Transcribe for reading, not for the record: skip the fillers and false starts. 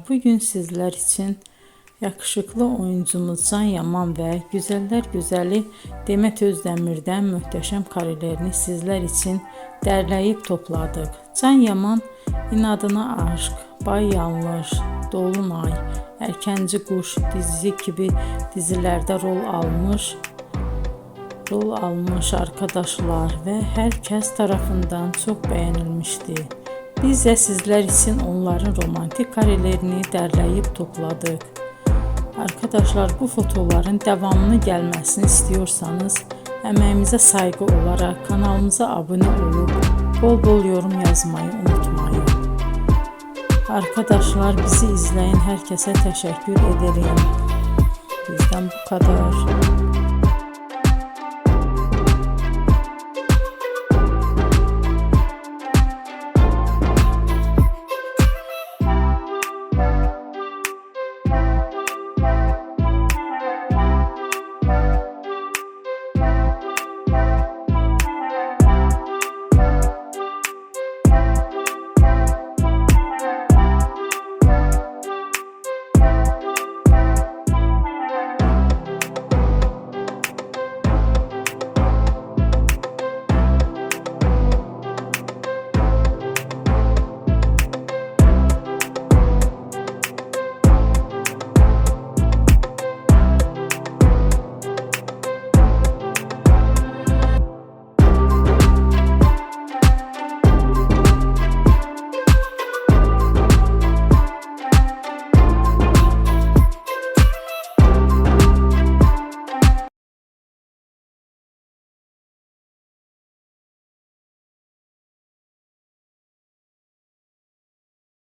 bugün sizler için yakışıklı oyuncumuz Can Yaman ve güzeller güzeli Demet Özdemir'den muhteşem karelerini sizler için derleyip topladık. Can Yaman İnadına Aşk, Bay Yanlış, Dolunay, Erkenci Kuş dizi gibi dizilerde rol almış arkadaşlar ve herkes tarafından çok beğenilmişti. Biz de sizler için onların romantik karelerini derleyip topladık. Arkadaşlar, bu fotoların devamını gelmesini istiyorsanız emeğimize saygı olarak kanalımıza abone olup bol bol yorum yazmayı unutmayın. Arkadaşlar, bizi izleyen herkese teşekkür ederim. Bizden bu kadar.